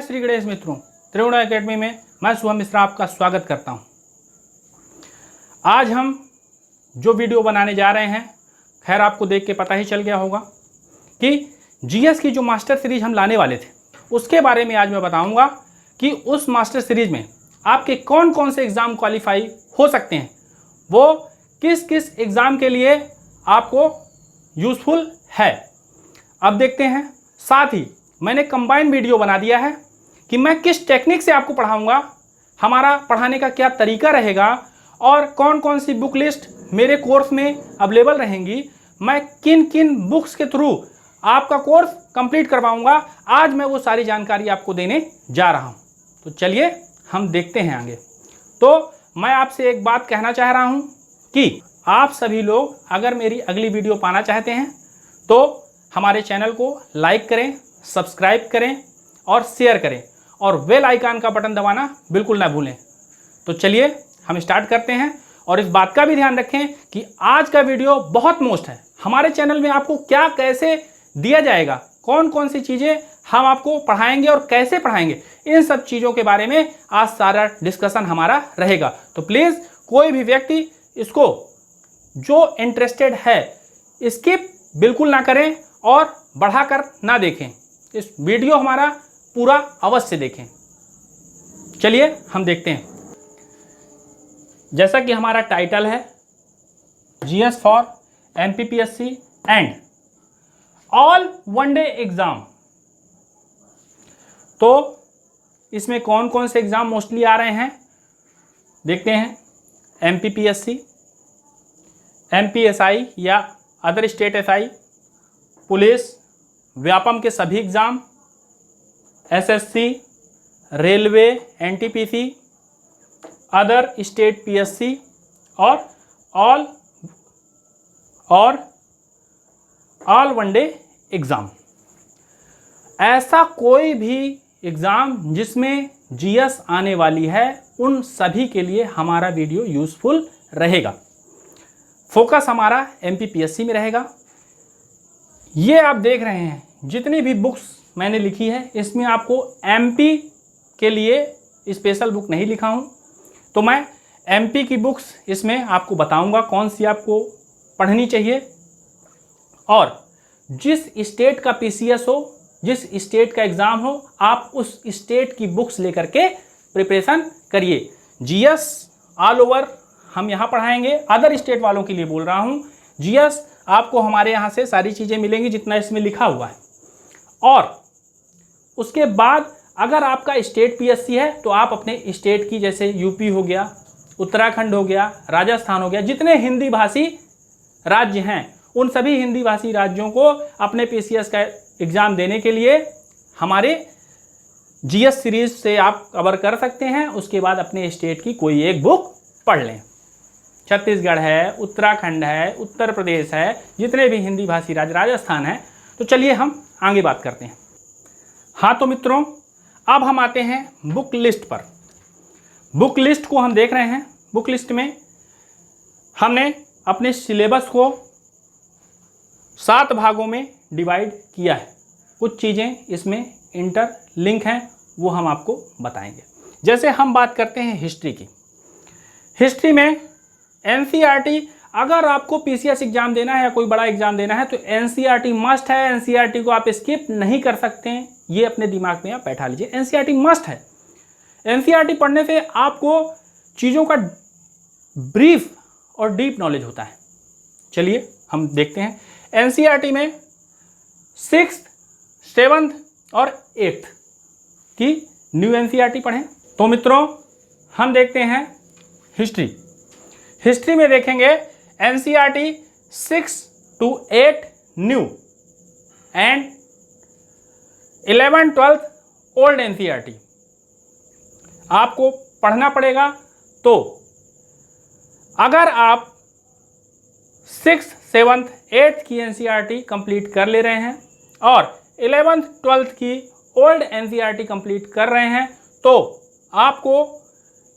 श्री गणेश मित्रों, त्रिगुणा एकेडमी में मैं शुभम मिश्रा आपका स्वागत करता हूं। आज हम जो वीडियो बनाने जा रहे हैं, खैर आपको देख के पता ही चल गया होगा कि जीएस की जो मास्टर सीरीज हम लाने वाले थे, उसके बारे में आज मैं बताऊंगा कि उस मास्टर सीरीज में आपके कौन कौन से एग्ज़ाम क्वालिफाई हो सकते हैं, वो किस किस एग्ज़ाम के लिए आपको यूज़फुल है। अब देखते हैं। साथ ही मैंने कंबाइन वीडियो बना दिया है कि मैं किस टेक्निक से आपको पढ़ाऊंगा, हमारा पढ़ाने का क्या तरीका रहेगा और कौन कौन सी बुक लिस्ट मेरे कोर्स में अवेलेबल रहेंगी, मैं किन किन बुक्स के थ्रू आपका कोर्स कंप्लीट करवाऊंगा। आज मैं वो सारी जानकारी आपको देने जा रहा हूं। तो चलिए हम देखते हैं आगे। तो मैं आपसे एक बात कहना चाह रहा हूं कि आप सभी लोग अगर मेरी अगली वीडियो पाना चाहते हैं तो हमारे चैनल को लाइक करें, सब्सक्राइब करें और शेयर करें और बेल आइकन का बटन दबाना बिल्कुल ना भूलें। तो चलिए हम स्टार्ट करते हैं। और इस बात का भी ध्यान रखें कि आज का वीडियो बहुत मोस्ट है। हमारे चैनल में आपको क्या कैसे दिया जाएगा, कौन कौन सी चीज़ें हम आपको पढ़ाएंगे और कैसे पढ़ाएंगे, इन सब चीज़ों के बारे में आज सारा डिस्कशन हमारा रहेगा। तो प्लीज़ कोई भी व्यक्ति इसको जो इंटरेस्टेड है स्किप बिल्कुल ना करें और बढ़ाकर ना देखें। इस वीडियो हमारा पूरा अवश्य देखें। चलिए हम देखते हैं। जैसा कि हमारा टाइटल है GS for MPPSC and all one day exam, तो इसमें कौन कौन से एग्जाम मोस्टली आ रहे हैं देखते हैं। एमपीपीएससी, एमपीएसआई या other state SI, police, Vyapam के सभी exam, SSC, railway, NTPC, other state PSC और ऑल वनडे एग्ज़ाम। ऐसा कोई भी एग्ज़ाम जिसमें जीएस आने वाली है, उन सभी के लिए हमारा वीडियो यूज़फुल रहेगा। फोकस हमारा एमपीपीएससी में रहेगा। ये आप देख रहे हैं जितनी भी बुक्स मैंने लिखी है, इसमें आपको एमपी के लिए स्पेशल बुक नहीं लिखा हूँ। तो मैं एमपी की बुक्स इसमें आपको बताऊंगा कौन सी आपको पढ़नी चाहिए। और जिस स्टेट का पीसीएस हो, जिस स्टेट का एग्ज़ाम हो, आप उस स्टेट की बुक्स लेकर के प्रिपरेशन करिए। जीएस ऑल ओवर हम यहाँ पढ़ाएंगे, अदर स्टेट वालों के लिए बोल रहा हूँ। जीएस आपको हमारे यहाँ से सारी चीज़ें मिलेंगी जितना इसमें लिखा हुआ है। और उसके बाद अगर आपका स्टेट पीएससी है तो आप अपने स्टेट की, जैसे यूपी हो गया, उत्तराखंड हो गया, राजस्थान हो गया, जितने हिंदी भाषी राज्य हैं उन सभी हिंदी भाषी राज्यों को अपने पीसीएस का एग्ज़ाम देने के लिए हमारे जीएस सीरीज से आप कवर कर सकते हैं। उसके बाद अपने स्टेट की कोई एक बुक पढ़ लें। छत्तीसगढ़ है, उत्तराखंड है, उत्तर प्रदेश है, जितने भी हिंदी भाषी राज्य, राजस्थान है। तो चलिए हम आगे बात करते हैं। हाँ तो मित्रों, अब हम आते हैं बुक लिस्ट पर। बुक लिस्ट को हम देख रहे हैं। बुक लिस्ट में हमने अपने सिलेबस को 7 भागों में डिवाइड किया है। कुछ चीज़ें इसमें इंटरलिंक हैं, वो हम आपको बताएंगे। जैसे हम बात करते हैं हिस्ट्री की। हिस्ट्री में एनसीईआरटी, अगर आपको पीसीएस एग्जाम देना है या कोई बड़ा एग्जाम देना है तो एनसीईआरटी मस्ट है। एनसीईआरटी को आप स्किप नहीं कर सकते हैं, ये अपने दिमाग में आप बैठा लीजिए। एनसीईआरटी मस्ट है। एनसीईआरटी पढ़ने से आपको चीज़ों का ब्रीफ और डीप नॉलेज होता है। चलिए हम देखते हैं। एनसीईआरटी में 6th, 7th और 8th की न्यू एनसीईआरटी पढ़ें। तो मित्रों हम देखते हैं हिस्ट्री। हिस्ट्री में देखेंगे NCERT 6 to 8 new and 11th, 12th old NCERT आपको पढ़ना पड़ेगा। तो अगर आप 6th, 7th, 8th की एनसीईआरटी कंप्लीट कर ले रहे हैं और 11th, 12th की ओल्ड एनसीईआरटी कंप्लीट कर रहे हैं तो आपको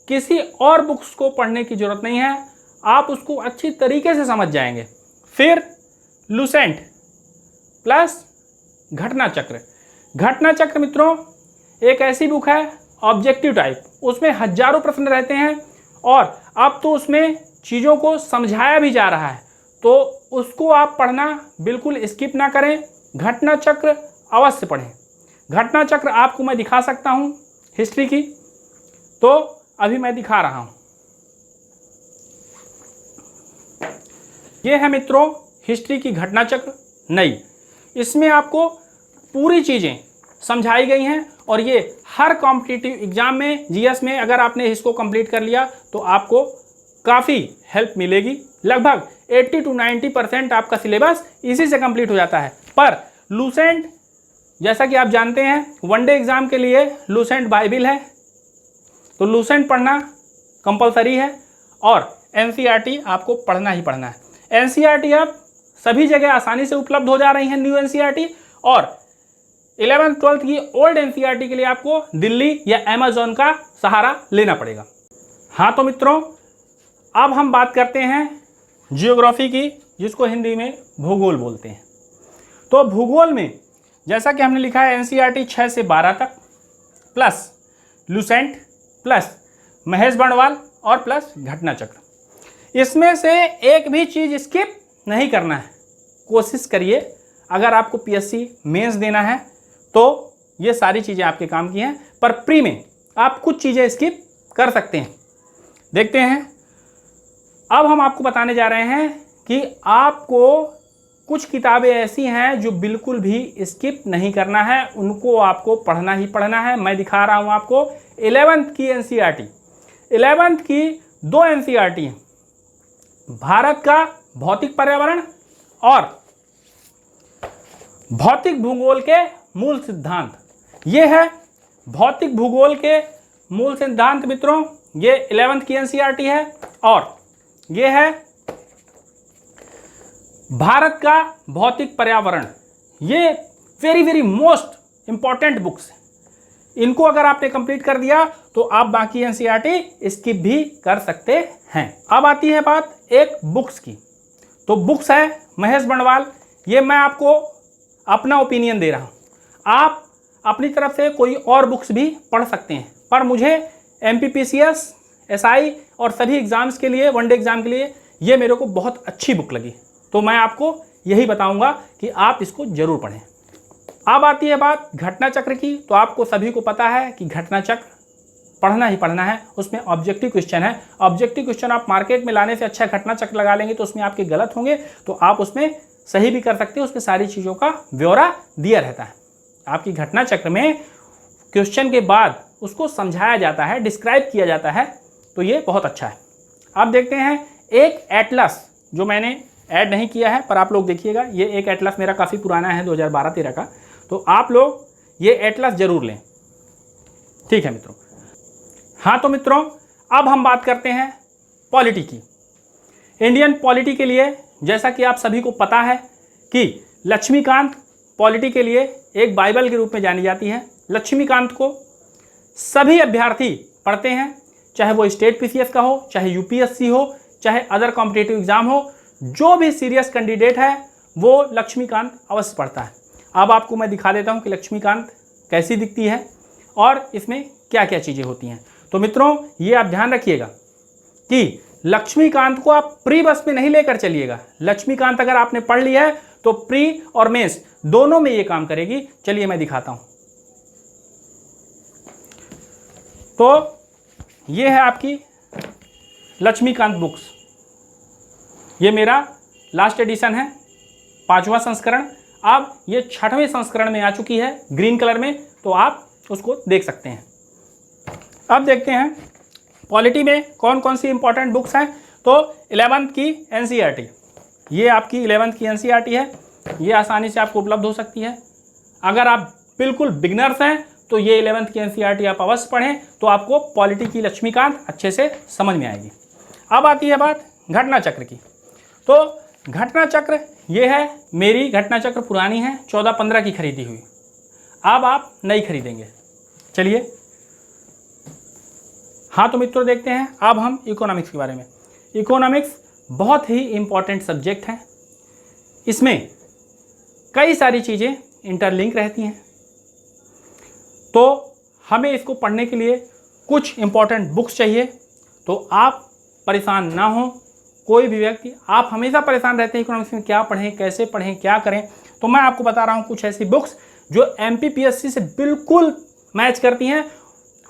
किसी और बुक्स को पढ़ने की ज़रूरत नहीं है, आप उसको अच्छी तरीके से समझ जाएंगे। फिर लुसेंट प्लस घटना चक्र। घटना चक्र मित्रों एक ऐसी बुक है ऑब्जेक्टिव टाइप, उसमें हजारों प्रश्न रहते हैं और अब तो उसमें चीज़ों को समझाया भी जा रहा है, तो उसको आप पढ़ना बिल्कुल स्किप ना करें। घटना चक्र अवश्य पढ़ें। घटना चक्र आपको मैं दिखा सकता हूं हिस्ट्री की, तो अभी मैं दिखा रहा हूं। यह है मित्रों हिस्ट्री की घटना चक्र नई। इसमें आपको पूरी चीज़ें समझाई गई हैं और ये हर कॉम्पिटिटिव एग्जाम में, जीएस में अगर आपने इसको कंप्लीट कर लिया तो आपको काफ़ी हेल्प मिलेगी। लगभग 80 to 90% आपका सिलेबस इसी से कंप्लीट हो जाता है। पर लूसेंट, जैसा कि आप जानते हैं, वनडे एग्जाम के लिए लूसेंट बाइबिल है, तो लूसेंट पढ़ना कंपलसरी है और एनसीईआरटी आपको पढ़ना ही पढ़ना है। एनसीईआरटी अब सभी जगह आसानी से उपलब्ध हो जा रही है, न्यू एनसीईआरटी, और 11th 12th की ओल्ड एनसीईआरटी के लिए आपको दिल्ली या अमेज़न का सहारा लेना पड़ेगा। हाँ तो मित्रों, अब हम बात करते हैं जियोग्राफी की, जिसको हिंदी में भूगोल बोलते हैं। तो भूगोल में जैसा कि हमने लिखा है एनसीईआरटी 6 से 12 तक plus Lucent plus Mahesh Barnwal और प्लस घटना चक्र। इसमें से एक भी चीज़ स्किप नहीं करना है। कोशिश करिए, अगर आपको पीएससी मेंस देना है तो ये सारी चीज़ें आपके काम की हैं, पर प्री में आप कुछ चीज़ें स्किप कर सकते हैं। देखते हैं, अब हम आपको बताने जा रहे हैं कि आपको कुछ किताबें ऐसी हैं जो बिल्कुल भी स्किप नहीं करना है, उनको आपको पढ़ना ही पढ़ना है। मैं दिखा रहा हूं आपको 11th की एनसीईआरटी। 11th की 2 एनसीईआरटी हैं, भारत का भौतिक पर्यावरण और भौतिक भूगोल के मूल सिद्धांत। ये है भौतिक भूगोल के मूल सिद्धांत मित्रों, ये 11th की एनसीईआरटी है। और ये है भारत का भौतिक पर्यावरण। ये very very most important books हैं। इनको अगर आपने कंप्लीट कर दिया तो आप बाकी एनसीईआरटी स्किप भी कर सकते हैं। अब आती है बात एक बुक्स की। तो बुक्स है महेश बर्णवाल। ये मैं आपको अपना ओपिनियन दे रहा हूँ, आप अपनी तरफ से कोई और बुक्स भी पढ़ सकते हैं, पर मुझे एमपीपीसीएस, एसआई और सभी एग्जाम्स के लिए, वनडे एग्जाम के लिए ये मेरे को बहुत अच्छी बुक लगी, तो मैं आपको यही बताऊंगा कि आप इसको जरूर पढ़ें। अब आती है बात घटना चक्र की। तो आपको सभी को पता है कि घटना चक्र पढ़ना ही पढ़ना है। उसमें ऑब्जेक्टिव क्वेश्चन है। ऑब्जेक्टिव क्वेश्चन आप मार्केट में लाने से अच्छा घटना चक्र लगा लेंगे तो उसमें आपके गलत होंगे, तो आप उसमें सही भी कर सकते हैं। उसमें सारी चीज़ों का ब्यौरा दिया रहता है। आपकी घटना चक्र में क्वेश्चन के बाद उसको समझाया जाता है, डिस्क्राइब किया जाता है, तो ये बहुत अच्छा है। अब देखते हैं एक एटलस, जो मैंने ऐड नहीं किया है पर आप लोग देखिएगा, ये एक एटलस मेरा काफ़ी पुराना है 2012-13 का, तो आप लोग ये एटलस जरूर लें। ठीक है मित्रों। हाँ तो मित्रों, अब हम बात करते हैं पॉलिटी की। इंडियन पॉलिटी के लिए जैसा कि आप सभी को पता है कि लक्ष्मीकांत पॉलिटी के लिए एक बाइबल के रूप में जानी जाती है। लक्ष्मीकांत को सभी अभ्यर्थी पढ़ते हैं, चाहे वो स्टेट पीसीएस का हो, चाहे यूपीएससी हो, चाहे अदर कॉम्पिटिटिव एग्जाम हो। जो भी सीरियस कैंडिडेट है वो लक्ष्मीकांत अवश्य पढ़ता है। अब आपको मैं दिखा देता हूं कि लक्ष्मीकांत कैसी दिखती है और इसमें क्या क्या चीज़ें होती हैं। तो मित्रों, ये आप ध्यान रखिएगा कि लक्ष्मीकांत को आप प्री बस में नहीं लेकर चलिएगा। लक्ष्मीकांत अगर आपने पढ़ लिया है तो प्री और मेंस दोनों में ये काम करेगी। चलिए मैं दिखाता हूं। तो ये है आपकी लक्ष्मीकांत बुक्स। ये मेरा लास्ट एडिशन है, 5वां संस्करण। अब ये 6वें संस्करण में आ चुकी है ग्रीन कलर में, तो आप उसको देख सकते हैं। अब देखते हैं पॉलिटी में कौन कौन सी इंपॉर्टेंट बुक्स हैं। तो 11th की एनसीईआरटी, ये आपकी 11th की एनसीईआरटी है। ये आसानी से आपको उपलब्ध हो सकती है। अगर आप बिल्कुल बिगनर्स हैं तो ये 11th की एनसीईआरटी आप अवश्य पढ़ें, तो आपको पॉलिटी की लक्ष्मीकांत अच्छे से समझ में आएगी। अब आती है बात घटना चक्र की। तो घटना चक्र ये है, मेरी घटना चक्र पुरानी है, 14-15 की खरीदी हुई। अब आप नई खरीदेंगे। चलिए, हाँ तो मित्रों देखते हैं अब हम इकोनॉमिक्स के बारे में। इकोनॉमिक्स बहुत ही इंपॉर्टेंट सब्जेक्ट है। इसमें कई सारी चीज़ें इंटरलिंक रहती हैं। तो हमें इसको पढ़ने के लिए कुछ इम्पॉर्टेंट बुक्स चाहिए। तो आप परेशान ना हो, कोई भी व्यक्ति, आप हमेशा परेशान रहते हैं इकोनॉमिक्स में क्या पढ़ें, कैसे पढ़ें, क्या करें, तो मैं आपको बता रहा हूँ कुछ ऐसी बुक्स जो MPPSC से बिल्कुल मैच करती हैं।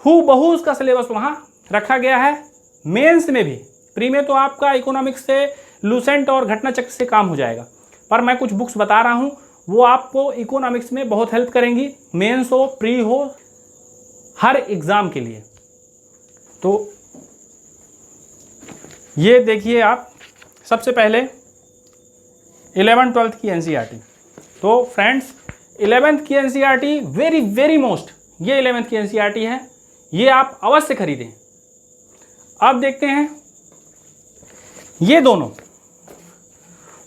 हूबहू उसका सिलेबस वहाँ रखा गया है। मेंस में भी, प्री में तो आपका इकोनॉमिक्स से लूसेंट और घटना चक्र से काम हो जाएगा, पर मैं कुछ बुक्स बता रहा हूँ वो आपको इकोनॉमिक्स में बहुत हेल्प करेंगी, मेंस हो, प्री हो, हर एग्ज़ाम के लिए। तो ये देखिए आप, सबसे पहले 11th-12th की NCERT। तो फ्रेंड्स 11th की NCERT वेरी वेरी मोस्ट, ये 11th की NCERT है, ये आप अवश्य खरीदें। अब देखते हैं ये दोनों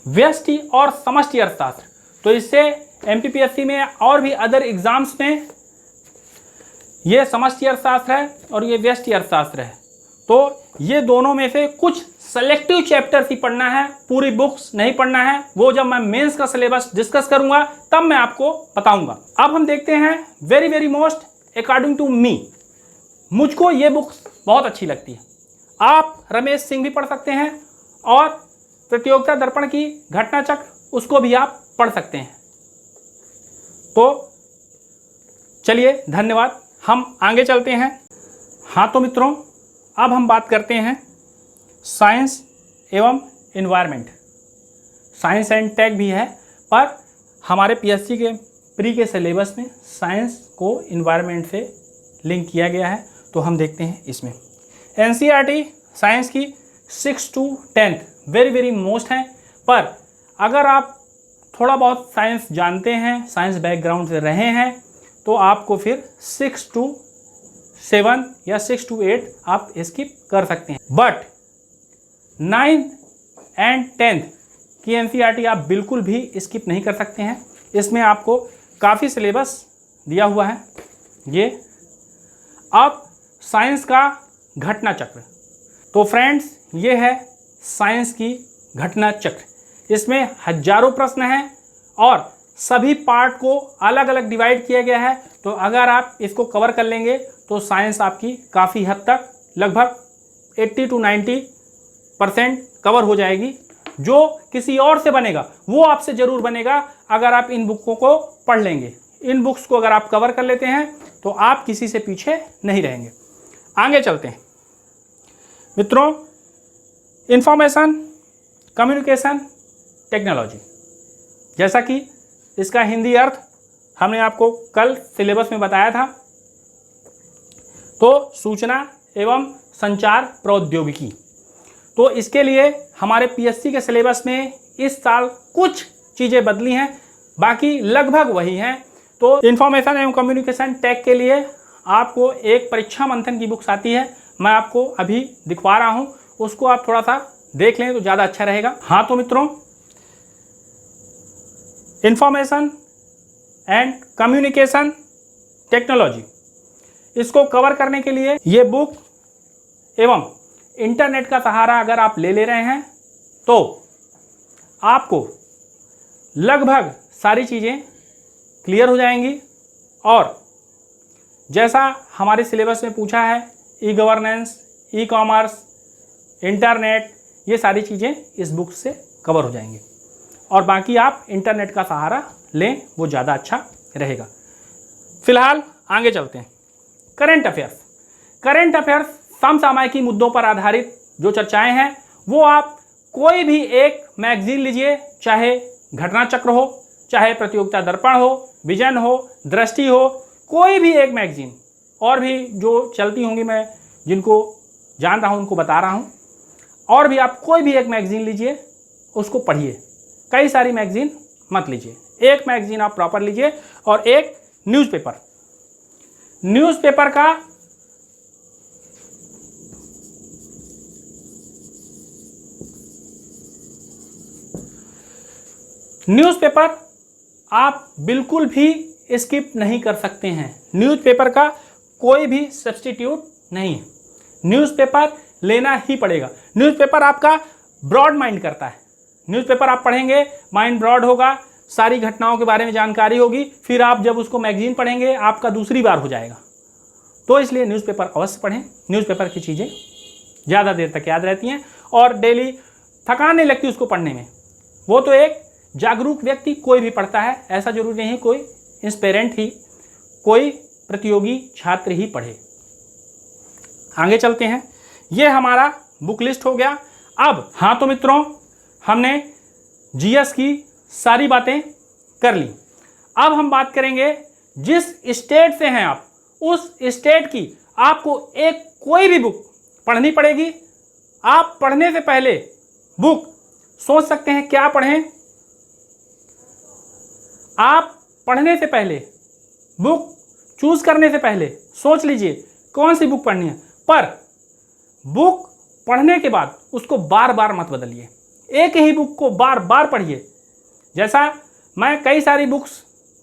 व्यष्टि और समष्टि अर्थशास्त्र। तो इससे MPPSC में और भी अदर एग्जाम्स में ये समष्टि अर्थशास्त्र है और ये व्यष्टि अर्थशास्त्र है। तो ये दोनों में से कुछ सेलेक्टिव चैप्टर्स ही पढ़ना है, पूरी बुक्स नहीं पढ़ना है। वो जब मैं मेंस का सिलेबस डिस्कस करूंगा तब मैं आपको बताऊंगा। अब हम देखते हैं very very most according to me, मुझको ये बुक्स बहुत अच्छी लगती है। आप रमेश सिंह भी पढ़ सकते हैं और प्रतियोगिता दर्पण की घटना चक्र, उसको भी आप पढ़ सकते हैं। तो चलिए, धन्यवाद, हम आगे चलते हैं। हाँ तो मित्रों, अब हम बात करते हैं साइंस एवं एनवायरनमेंट। साइंस एंड टेक भी है, पर हमारे PSC के प्री के सिलेबस में साइंस को एनवायरनमेंट से लिंक किया गया है। तो हम देखते हैं इसमें NCERT साइंस की 6 to 10th very very most हैं। पर अगर आप थोड़ा बहुत साइंस जानते हैं, साइंस बैकग्राउंड से रहे हैं, तो आपको फिर 6 to 7 या 6 to 8 आप स्किप कर सकते हैं। बट 9th and 10th की NCERT आप बिल्कुल भी स्किप नहीं कर सकते हैं। इसमें आपको काफ़ी सिलेबस दिया हुआ है। ये अब साइंस का घटना चक्र। तो फ्रेंड्स, ये है साइंस की घटना चक्र। इसमें हजारों प्रश्न हैं और सभी पार्ट को अलग अलग डिवाइड किया गया है। तो अगर आप इसको कवर कर लेंगे तो साइंस आपकी काफ़ी हद तक, लगभग 80 to 90% कवर हो जाएगी। जो किसी और से बनेगा वो आपसे ज़रूर बनेगा अगर आप इन बुकों को पढ़ लेंगे। इन बुक्स को अगर आप कवर कर लेते हैं तो आप किसी से पीछे नहीं रहेंगे। आगे चलते हैं मित्रों, इंफॉर्मेशन कम्युनिकेशन टेक्नोलॉजी। जैसा कि इसका हिंदी अर्थ हमने आपको कल सिलेबस में बताया था। तो सूचना एवं संचार प्रौद्योगिकी। तो इसके लिए हमारे PSC के सिलेबस में इस साल कुछ चीज़ें बदली हैं, बाकी लगभग वही हैं। तो इंफॉर्मेशन एवं कम्युनिकेशन टेक के लिए आपको एक परीक्षा मंथन की बुक्स आती है, मैं आपको अभी दिखवा रहा हूँ, उसको आप थोड़ा सा देख लें तो ज़्यादा अच्छा रहेगा। हाँ तो मित्रों, इंफॉर्मेशन एंड कम्युनिकेशन टेक्नोलॉजी, इसको कवर करने के लिए ये बुक एवं इंटरनेट का सहारा अगर आप ले रहे हैं तो आपको लगभग सारी चीज़ें क्लियर हो जाएंगी। और जैसा हमारे सिलेबस में पूछा है, ई-गवर्नेंस, ई-कॉमर्स, इंटरनेट, ये सारी चीज़ें इस बुक से कवर हो जाएंगी। और बाकी आप इंटरनेट का सहारा लें, वो ज़्यादा अच्छा रहेगा। फिलहाल आगे चलते हैं। Current affairs. करंट अफेयर्स समसामयिक मुद्दों पर आधारित जो चर्चाएं हैं, वो आप कोई भी एक मैगजीन लीजिए, चाहे घटना चक्र हो, चाहे प्रतियोगिता दर्पण हो, विजन हो, दृष्टि हो, कोई भी एक मैगजीन, और भी जो चलती होंगी मैं जिनको जान रहा हूँ उनको बता रहा हूँ, और भी आप कोई भी एक मैगजीन लीजिए, उसको पढ़िए। कई सारी मैगजीन मत लीजिए, एक मैगजीन आप प्रॉपर लीजिए। और एक न्यूज़पेपर, न्यूज़पेपर का न्यूज़पेपर आप बिल्कुल भी स्किप नहीं कर सकते हैं। न्यूज़पेपर का कोई भी सब्स्टिट्यूट नहीं है, न्यूज़पेपर लेना ही पड़ेगा। न्यूज़पेपर आपका ब्रॉड माइंड करता है। न्यूज़पेपर आप पढ़ेंगे, माइंड ब्रॉड होगा, सारी घटनाओं के बारे में जानकारी होगी। फिर आप जब उसको मैगजीन पढ़ेंगे, आपका दूसरी बार हो जाएगा। तो इसलिए न्यूज़पेपर अवश्य पढ़ें। न्यूज़पेपर की चीज़ें ज़्यादा देर तक याद रहती हैं और डेली थकान नहीं लगती उसको पढ़ने में। वो तो एक जागरूक व्यक्ति कोई भी पढ़ता है, ऐसा जरूरी नहीं कोई इंस्पिरेंट ही, कोई प्रतियोगी छात्र ही पढ़े। आगे चलते हैं। ये हमारा बुक लिस्ट हो गया। अब हाँ तो मित्रों, हमने जीएस की सारी बातें कर ली। अब हम बात करेंगे जिस स्टेट से हैं आप, उस स्टेट की आपको एक कोई भी बुक पढ़नी पड़ेगी। आप पढ़ने से पहले बुक सोच सकते हैं क्या पढ़ें। आप पढ़ने से पहले, बुक चूज करने से पहले सोच लीजिए कौन सी बुक पढ़नी है, पर बुक पढ़ने के बाद उसको बार बार मत बदलिए। एक ही बुक को बार बार पढ़िए। जैसा मैं कई सारी बुक्स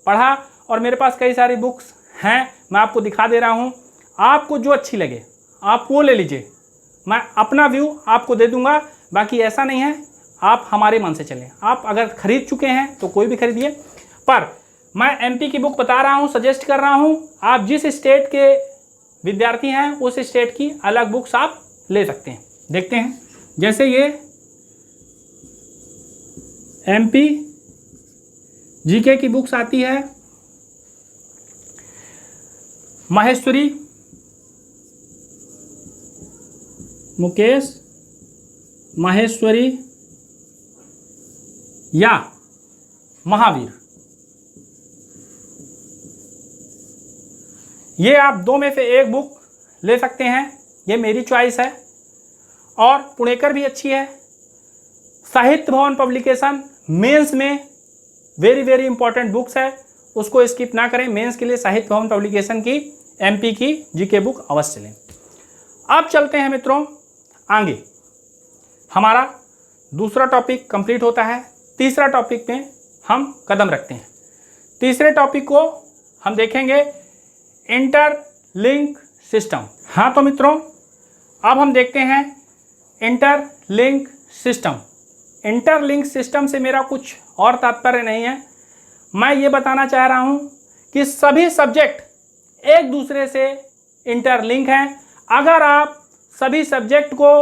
पढ़ा और मेरे पास कई सारी बुक्स हैं, मैं आपको दिखा दे रहा हूँ। आपको जो अच्छी लगे आप वो ले लीजिए, मैं अपना व्यू आपको दे दूंगा। बाकी ऐसा नहीं है, आप हमारे मन से चलें। आप अगर खरीद चुके हैं तो कोई भी खरीदिए, पर मैं एमपी की बुक बता रहा हूँ, सजेस्ट कर रहा हूँ। आप जिस स्टेट के विद्यार्थी हैं उस स्टेट की अलग बुक्स आप ले सकते हैं। देखते हैं, जैसे ये एमपी जीके की बुक्स आती है, माहेश्वरी, मुकेश माहेश्वरी या महावीर। ये आप दो में से एक बुक ले सकते हैं, ये मेरी चॉइस है। और पुणेकर भी अच्छी है। साहित्य भवन पब्लिकेशन मेंस में वेरी वेरी इंपॉर्टेंट बुक्स है, उसको स्किप ना करें। मेंस के लिए साहित्य भवन पब्लिकेशन की एमपी की जीके बुक अवश्य लें। अब चलते हैं मित्रों आगे। हमारा दूसरा टॉपिक कंप्लीट होता है, तीसरा टॉपिक में हम कदम रखते हैं। तीसरे टॉपिक को हम देखेंगे इंटरलिंक सिस्टम। हाँ तो मित्रों, अब हम देखते हैं इंटरलिंक सिस्टम। इंटरलिंक सिस्टम से मेरा कुछ और तात्पर्य नहीं है। मैं ये बताना चाह रहा हूँ कि सभी सब्जेक्ट एक दूसरे से इंटरलिंक हैं। अगर आप सभी सब्जेक्ट को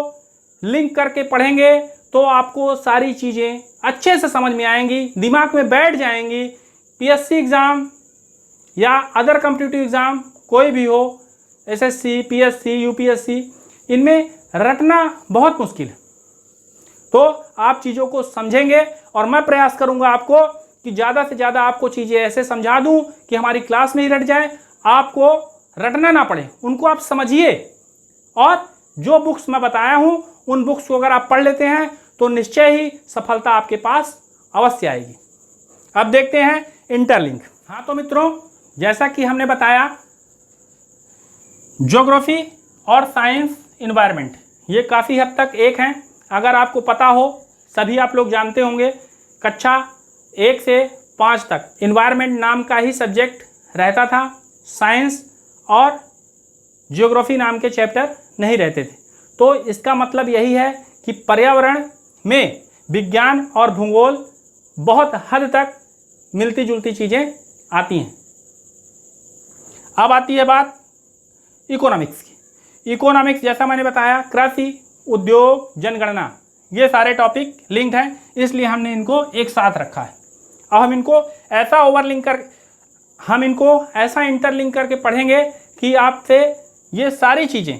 लिंक करके पढ़ेंगे तो आपको सारी चीज़ें अच्छे से समझ में आएंगी, दिमाग में बैठ जाएंगी। पीएससी एग्ज़ाम या अदर कॉम्पिटिटिव एग्ज़ाम कोई भी हो, एसएससी, पीएससी, यूपीएससी, इनमें रटना बहुत मुश्किल है। तो आप चीज़ों को समझेंगे और मैं प्रयास करूंगा आपको कि ज़्यादा से ज़्यादा आपको चीज़ें ऐसे समझा दूं कि हमारी क्लास में ही रट जाए, आपको रटना ना पड़े, उनको आप समझिए। और जो बुक्स मैं बताया हूं उन बुक्स को अगर आप पढ़ लेते हैं तो निश्चय ही सफलता आपके पास अवश्य आएगी। अब देखते हैं इंटरलिंक। हाँ तो मित्रों, जैसा कि हमने बताया, ज्योग्राफी और साइंस इन्वायरमेंट ये काफ़ी हद तक एक हैं। अगर आपको पता हो, सभी आप लोग जानते होंगे, कक्षा 1 से 5 तक इन्वायरमेंट नाम का ही सब्जेक्ट रहता था। साइंस और ज्योग्राफी नाम के चैप्टर नहीं रहते थे। तो इसका मतलब यही है कि पर्यावरण में विज्ञान और भूगोल बहुत हद तक मिलती जुलती चीज़ें आती हैं। अब आती है बात इकोनॉमिक्स की। इकोनॉमिक्स जैसा मैंने बताया, कृषि, उद्योग, जनगणना, ये सारे टॉपिक लिंक्ड हैं, इसलिए हमने इनको एक साथ रखा है। अब हम इनको ऐसा ओवरलिंक कर, हम इनको ऐसा इंटरलिंक करके पढ़ेंगे कि आपसे ये सारी चीज़ें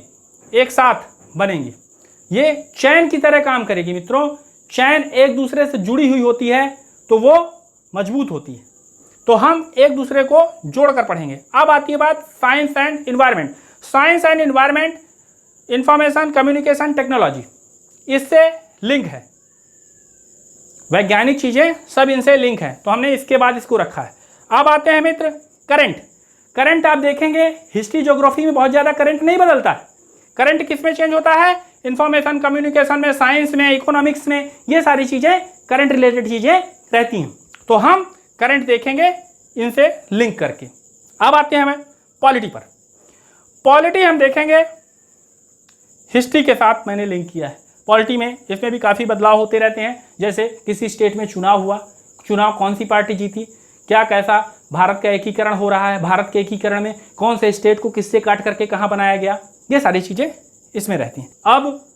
एक साथ बनेंगी। ये चैन की तरह काम करेगी मित्रों। चैन एक दूसरे से जुड़ी हुई होती है तो वो मजबूत होती है। तो हम एक दूसरे को जोड़कर पढ़ेंगे। अब आती है बात science and environment. Science and environment information communication technology, इससे लिंक है। वैज्ञानिक चीज़ें सब इनसे लिंक है, तो हमने इसके बाद इसको रखा है। अब आते हैं मित्र करंट। करंट आप देखेंगे हिस्ट्री ज्योग्राफी में बहुत ज़्यादा करंट नहीं बदलता है। करंट किस में चेंज होता है? इंफॉर्मेशन कम्युनिकेशन में, साइंस में, इकोनॉमिक्स में, ये सारी चीज़ें करंट रिलेटेड चीज़ें रहती हैं। तो हम करंट देखेंगे इनसे लिंक करके। अब आते हैं हमें पॉलिटी पर। पॉलिटी हम देखेंगे हिस्ट्री के साथ मैंने लिंक किया है। पॉलिटी में इसमें भी काफ़ी बदलाव होते रहते हैं। जैसे किसी स्टेट में चुनाव हुआ, चुनाव कौन सी पार्टी जीती, क्या कैसा भारत का एकीकरण हो रहा है, भारत के एकीकरण में कौन से स्टेट को किससे काट करके कहाँ बनाया गया, ये सारी चीज़ें इसमें रहती हैं। अब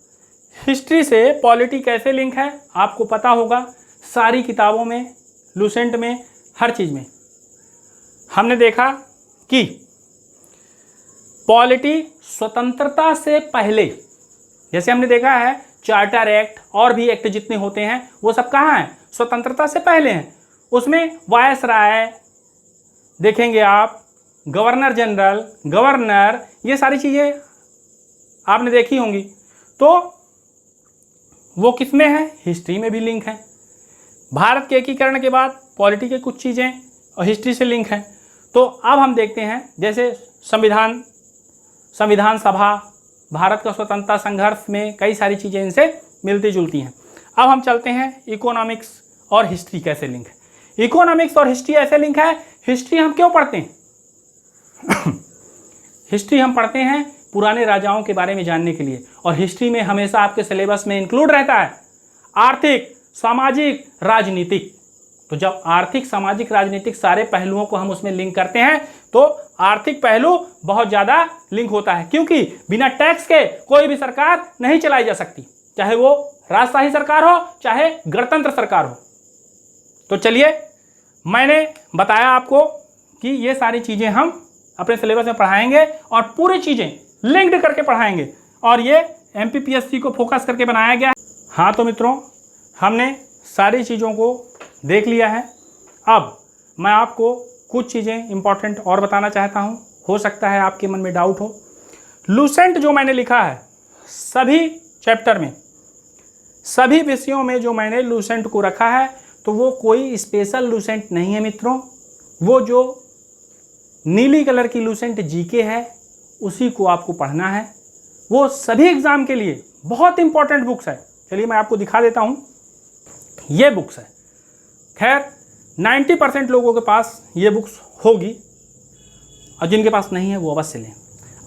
हिस्ट्री से पॉलिटी कैसे लिंक है आपको पता होगा, सारी किताबों में, लूसेंट में, हर चीज़ में हमने देखा कि पॉलिटी स्वतंत्रता से पहले, जैसे हमने देखा है चार्टर एक्ट और भी एक्ट जितने होते हैं वो सब कहाँ हैं, स्वतंत्रता से पहले हैं। उसमें वायसराय देखेंगे आप, गवर्नर जनरल, गवर्नर, ये सारी चीज़ें आपने देखी होंगी। तो वो किस में है, हिस्ट्री में भी लिंक है। भारत के एकीकरण के बाद पॉलिटी के कुछ चीज़ें और हिस्ट्री से लिंक हैं। तो अब हम देखते हैं जैसे संविधान सभा, भारत का स्वतंत्रता संघर्ष में कई सारी चीज़ें इनसे मिलती जुलती हैं। अब हम चलते हैं इकोनॉमिक्स और हिस्ट्री कैसे लिंक है। इकोनॉमिक्स और हिस्ट्री ऐसे लिंक है, हिस्ट्री हम क्यों पढ़ते हैं हिस्ट्री हम पढ़ते हैं पुराने राजाओं के बारे में जानने के लिए, और हिस्ट्री में हमेशा आपके सिलेबस में इंक्लूड रहता है आर्थिक, सामाजिक, राजनीतिक। तो जब आर्थिक, सामाजिक, राजनीतिक सारे पहलुओं को हम उसमें लिंक करते हैं तो आर्थिक पहलू बहुत ज़्यादा लिंक होता है, क्योंकि बिना टैक्स के कोई भी सरकार नहीं चलाई जा सकती, चाहे वो राजशाही सरकार हो चाहे गणतंत्र सरकार हो। तो चलिए, मैंने बताया आपको कि ये सारी चीज़ें हम अपने सिलेबस में पढ़ाएंगे और पूरी चीज़ें लिंक्ड करके पढ़ाएंगे, और ये MPPSC को फोकस करके बनाया गया है। हाँ तो मित्रों, हमने सारी चीज़ों को देख लिया है। अब मैं आपको कुछ चीज़ें इंपॉर्टेंट और बताना चाहता हूँ, हो सकता है आपके मन में डाउट हो। लूसेंट जो मैंने लिखा है, सभी चैप्टर में, सभी विषयों में जो मैंने लूसेंट को रखा है, तो वो कोई स्पेशल लूसेंट नहीं है मित्रों। वो जो नीली कलर की लूसेंट जीके है उसी को आपको पढ़ना है। वो सभी एग्ज़ाम के लिए बहुत इंपॉर्टेंट बुक्स है। चलिए मैं आपको दिखा देता हूँ, ये बुक्स है। खैर 90% लोगों के पास ये बुक्स होगी, और जिनके पास नहीं है वो अवश्य लें।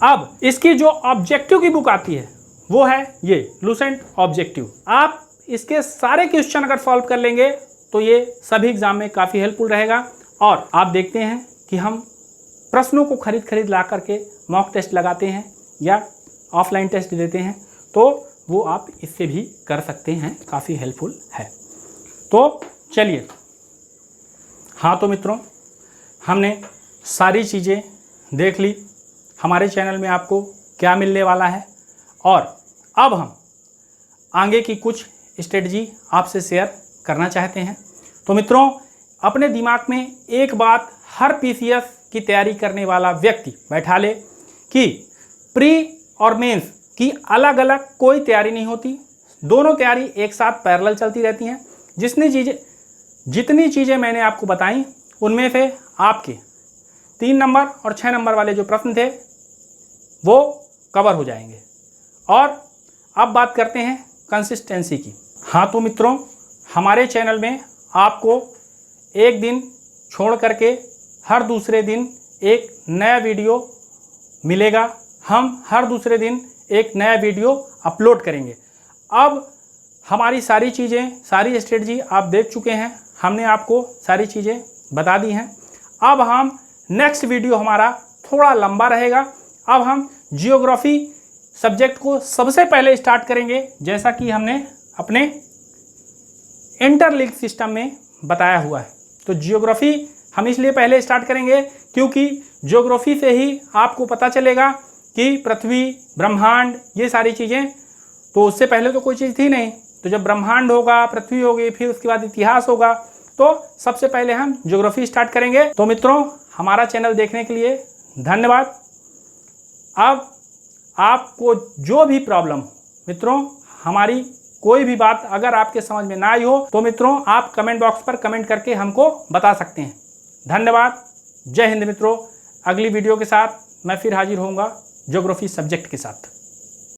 अब इसकी जो ऑब्जेक्टिव की बुक आती है वो है ये लूसेंट ऑब्जेक्टिव। आप इसके सारे क्वेश्चन अगर सॉल्व कर लेंगे तो ये सभी एग्जाम में काफ़ी हेल्पफुल रहेगा। और आप देखते हैं कि हम प्रश्नों को खरीद ला करके मॉक टेस्ट लगाते हैं या ऑफलाइन टेस्ट देते हैं, तो वो आप इससे भी कर सकते हैं, काफ़ी हेल्पफुल है। तो चलिए, हाँ तो मित्रों, हमने सारी चीज़ें देख ली, हमारे चैनल में आपको क्या मिलने वाला है, और अब हम आगे की कुछ स्ट्रेटजी आपसे शेयर करना चाहते हैं। तो मित्रों, अपने दिमाग में एक बात हर PCS की तैयारी करने वाला व्यक्ति बैठा ले कि प्री और मेंस की अलग अलग कोई तैयारी नहीं होती, दोनों तैयारी एक साथ पैरेलल चलती रहती हैं। जितनी चीज़ें मैंने आपको बताई उनमें से आपके 3 नंबर और 6 नंबर वाले जो प्रश्न थे वो कवर हो जाएंगे। और अब बात करते हैं कंसिस्टेंसी की। हाँ तो मित्रों, हमारे चैनल में आपको एक दिन छोड़ करके हर दूसरे दिन एक नया वीडियो मिलेगा। हम हर दूसरे दिन एक नया वीडियो अपलोड करेंगे। अब हमारी सारी चीज़ें, सारी स्ट्रेटजी आप देख चुके हैं, हमने आपको सारी चीज़ें बता दी हैं। अब हम नेक्स्ट वीडियो हमारा थोड़ा लंबा रहेगा। अब हम जियोग्राफी सब्जेक्ट को सबसे पहले स्टार्ट करेंगे, जैसा कि हमने अपने इंटरलिंक सिस्टम में बताया हुआ है। तो जियोग्राफी हम इसलिए पहले स्टार्ट करेंगे क्योंकि जियोग्राफी से ही आपको पता चलेगा कि पृथ्वी, ब्रह्मांड, ये सारी चीज़ें, तो उससे पहले तो कोई चीज़ थी नहीं। तो जब ब्रह्मांड होगा, पृथ्वी होगी, फिर उसके बाद इतिहास होगा, तो सबसे पहले हम ज्योग्राफी स्टार्ट करेंगे। तो मित्रों, हमारा चैनल देखने के लिए धन्यवाद। अब आपको जो भी प्रॉब्लम हो मित्रों, हमारी कोई भी बात अगर आपके समझ में ना आई हो तो मित्रों आप कमेंट बॉक्स पर कमेंट करके हमको बता सकते हैं। धन्यवाद। जय हिंद मित्रों। अगली वीडियो के साथ मैं फिर हाजिर होऊंगा ज्योग्राफी सब्जेक्ट के साथ।